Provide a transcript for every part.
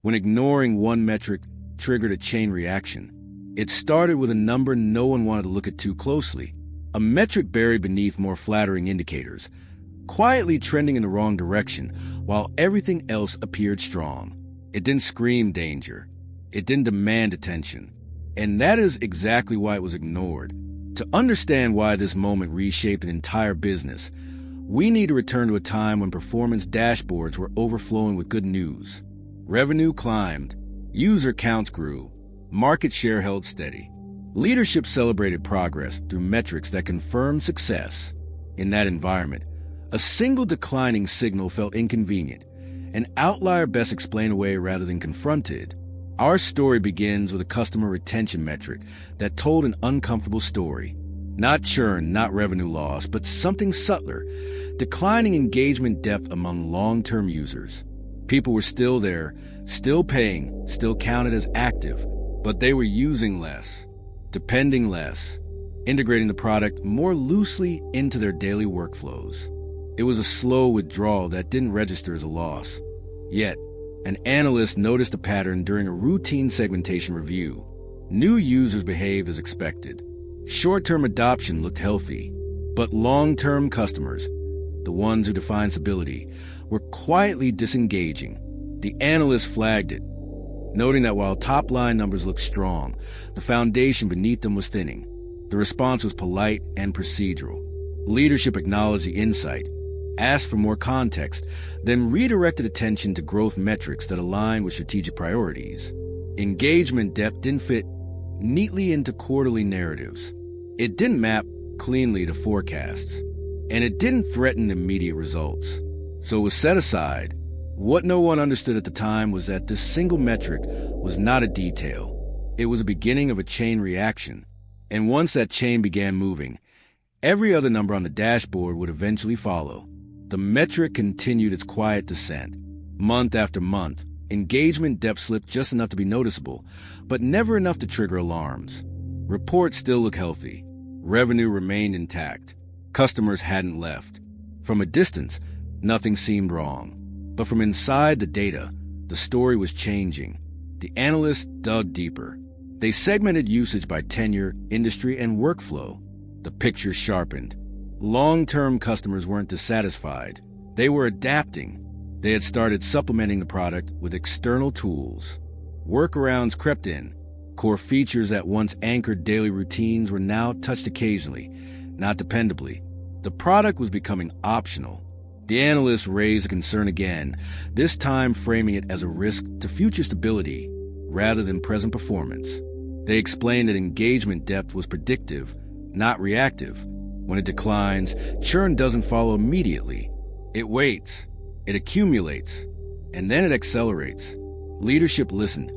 when ignoring one metric triggered a chain reaction. It started with a number no one wanted to look at too closely, a metric buried beneath more flattering indicators, quietly trending in the wrong direction while everything else appeared strong. It didn't scream danger. It didn't demand attention. And that is exactly why it was ignored. To understand why this moment reshaped an entire business, we need to return to a time when performance dashboards were overflowing with good news. Revenue climbed, user counts grew, market share held steady. Leadership celebrated progress through metrics that confirmed success. In that environment, a single declining signal felt inconvenient, an outlier best explained away rather than confronted. Our story begins with a customer retention metric that told an uncomfortable story. Not churn, not revenue loss, but something subtler, declining engagement depth among long-term users. People were still there, still paying, still counted as active, but they were using less, depending less, integrating the product more loosely into their daily workflows. It was a slow withdrawal that didn't register as a loss. Yet, an analyst noticed a pattern during a routine segmentation review. New users behaved as expected. Short-term adoption looked healthy, but long-term customers, the ones who define stability, were quietly disengaging. The analyst flagged it, noting that while top-line numbers looked strong, the foundation beneath them was thinning. The response was polite and procedural. Leadership acknowledged the insight, asked for more context, then redirected attention to growth metrics that aligned with strategic priorities. Engagement depth didn't fit neatly into quarterly narratives. It didn't map cleanly to forecasts, and it didn't threaten immediate results. So it was set aside. What no one understood at the time was that this single metric was not a detail. It was a beginning of a chain reaction. And once that chain began moving, every other number on the dashboard would eventually follow. The metric continued its quiet descent. Month after month, engagement depth slipped just enough to be noticeable, but never enough to trigger alarms. Reports still looked healthy. Revenue remained intact. Customers hadn't left. From a distance, nothing seemed wrong. But from inside the data, the story was changing. The analysts dug deeper. They segmented usage by tenure, industry, and workflow. The picture sharpened. Long-term customers weren't dissatisfied. They were adapting. They had started supplementing the product with external tools. Workarounds crept in. Core features that once anchored daily routines were now touched occasionally, not dependably. The product was becoming optional. The analysts raised a concern again, this time framing it as a risk to future stability rather than present performance. They explained that engagement depth was predictive, not reactive. When it declines, churn doesn't follow immediately. It waits, it accumulates, and then it accelerates. Leadership listened,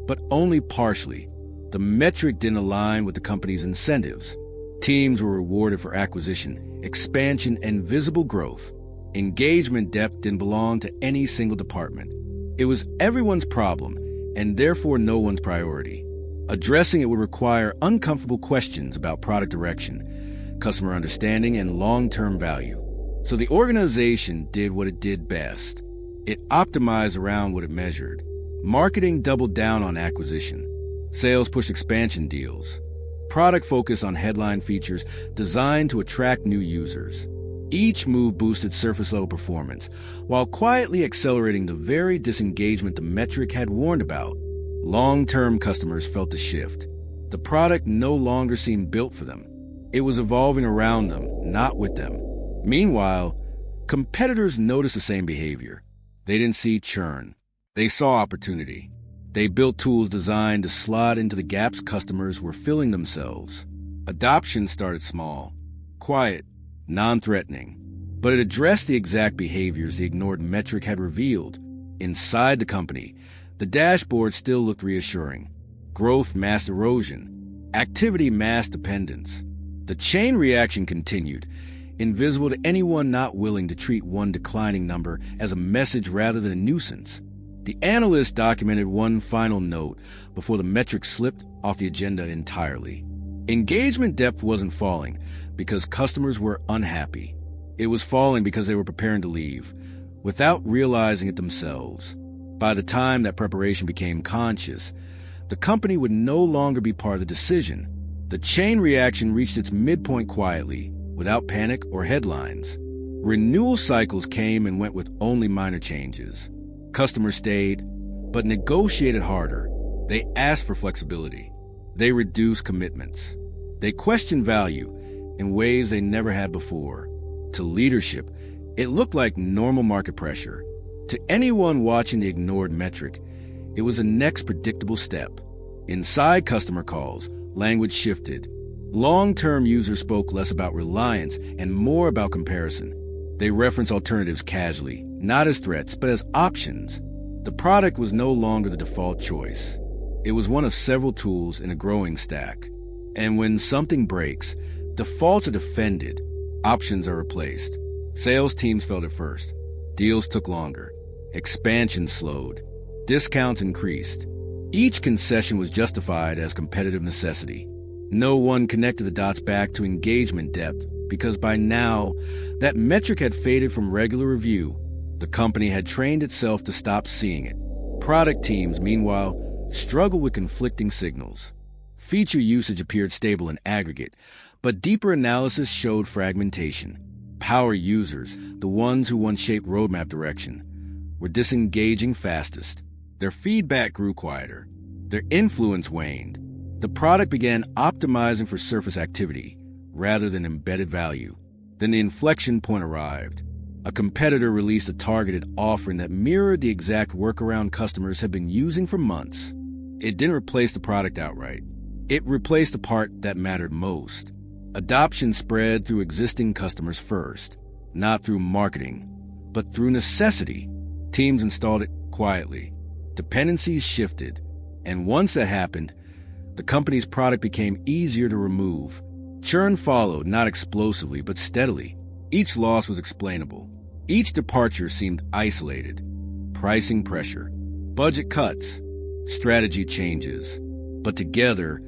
but only partially. The metric didn't align with the company's incentives. Teams were rewarded for acquisition, expansion, and visible growth. Engagement depth didn't belong to any single department. It was everyone's problem, and therefore no one's priority. Addressing it would require uncomfortable questions about product direction, customer understanding, and long-term value. So the organization did what it did best. It optimized around what it measured. Marketing doubled down on acquisition. Sales pushed expansion deals. Product focused on headline features designed to attract new users. Each move boosted surface-level performance, while quietly accelerating the very disengagement the metric had warned about. Long-term customers felt the shift. The product no longer seemed built for them. It was evolving around them, not with them. Meanwhile, competitors noticed the same behavior. They didn't see churn. They saw opportunity. They built tools designed to slot into the gaps customers were filling themselves. Adoption started small, quiet, non-threatening, but it addressed the exact behaviors the ignored metric had revealed. Inside the company, the dashboard still looked reassuring. Growth masked erosion. Activity masked dependence. The chain reaction continued, invisible to anyone not willing to treat one declining number as a message rather than a nuisance. The analyst documented one final note before the metric slipped off the agenda entirely. Engagement depth wasn't falling because customers were unhappy. It was falling because they were preparing to leave, without realizing it themselves. By the time that preparation became conscious, the company would no longer be part of the decision. The chain reaction reached its midpoint quietly, without panic or headlines. Renewal cycles came and went with only minor changes. Customers stayed, but negotiated harder. They asked for flexibility. They reduced commitments. They questioned value in ways they never had before. To leadership, it looked like normal market pressure. To anyone watching the ignored metric, it was a next predictable step. Inside customer calls, language shifted. Long-term users spoke less about reliance and more about comparison. They referenced alternatives casually, not as threats, but as options. The product was no longer the default choice. It was one of several tools in a growing stack. And when something breaks, defaults are defended, options are replaced. Sales teams felt it first. Deals took longer. Expansion slowed. Discounts increased. Each concession was justified as competitive necessity. No one connected the dots back to engagement depth because by now, that metric had faded from regular review. The company had trained itself to stop seeing it. Product teams, meanwhile, struggled with conflicting signals. Feature usage appeared stable in aggregate, but deeper analysis showed fragmentation. Power users, the ones who once shaped roadmap direction, were disengaging fastest. Their feedback grew quieter. Their influence waned. The product began optimizing for surface activity rather than embedded value. Then the inflection point arrived. A competitor released a targeted offering that mirrored the exact workaround customers had been using for months. It didn't replace the product outright. It replaced the part that mattered most. Adoption spread through existing customers first, not through marketing, but through necessity. Teams installed it quietly. Dependencies shifted. And once that happened, the company's product became easier to remove. Churn followed, not explosively, but steadily. Each loss was explainable. Each departure seemed isolated. Pricing pressure, budget cuts, strategy changes. But together,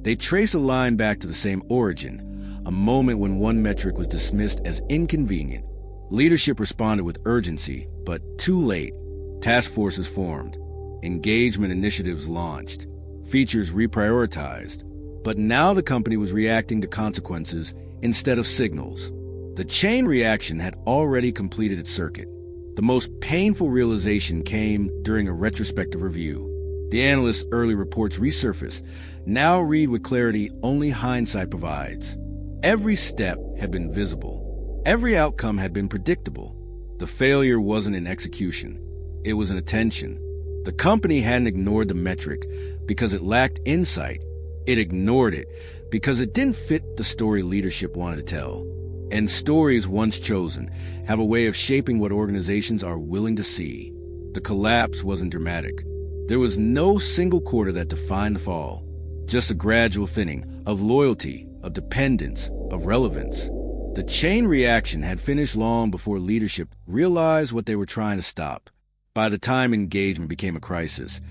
they trace a line back to the same origin, a moment when one metric was dismissed as inconvenient. Leadership responded with urgency, but too late. Task forces formed. Engagement initiatives launched. Features reprioritized. But now the company was reacting to consequences instead of signals. The chain reaction had already completed its circuit. The most painful realization came during a retrospective review. The analyst's early reports resurfaced, now read with clarity only hindsight provides. Every step had been visible. Every outcome had been predictable. The failure wasn't in execution. It was in attention. The company hadn't ignored the metric because it lacked insight. It ignored it because it didn't fit the story leadership wanted to tell. And stories, once chosen, have a way of shaping what organizations are willing to see. The collapse wasn't dramatic. There was no single quarter that defined the fall, just a gradual thinning of loyalty, of dependence, of relevance. The chain reaction had finished long before leadership realized what they were trying to stop. By the time engagement became a crisis,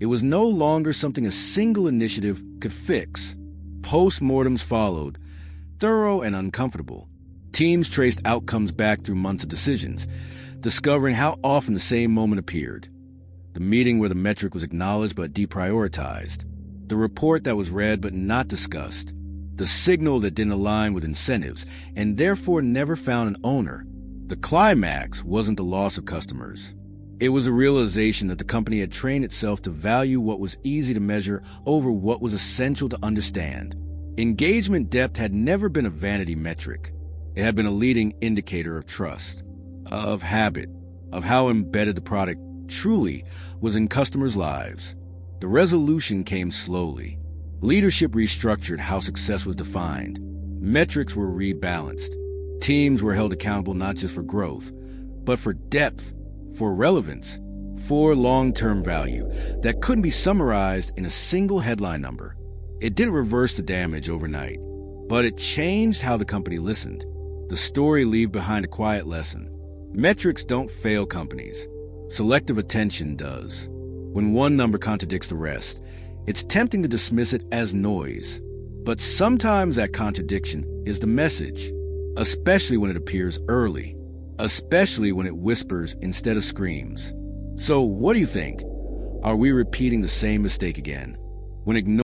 it was no longer something a single initiative could fix. Post-mortems followed, thorough and uncomfortable. Teams traced outcomes back through months of decisions, discovering how often the same moment appeared. The meeting where the metric was acknowledged but deprioritized. The report that was read but not discussed. The signal that didn't align with incentives and therefore never found an owner. The climax wasn't the loss of customers. It was a realization that the company had trained itself to value what was easy to measure over what was essential to understand. Engagement depth had never been a vanity metric. It had been a leading indicator of trust, of habit, of how embedded the product truly was in customers' lives. The resolution came slowly. Leadership restructured how success was defined. Metrics were rebalanced. Teams were held accountable not just for growth, but for depth, for relevance, for long-term value that couldn't be summarized in a single headline number. It didn't reverse the damage overnight, but it changed how the company listened. The story leave behind a quiet lesson. Metrics don't fail companies. Selective attention does. When one number contradicts the rest, it's tempting to dismiss it as noise. But sometimes that contradiction is the message, especially when it appears early, especially when it whispers instead of screams. So, what do you think? Are we repeating the same mistake again? When ignoring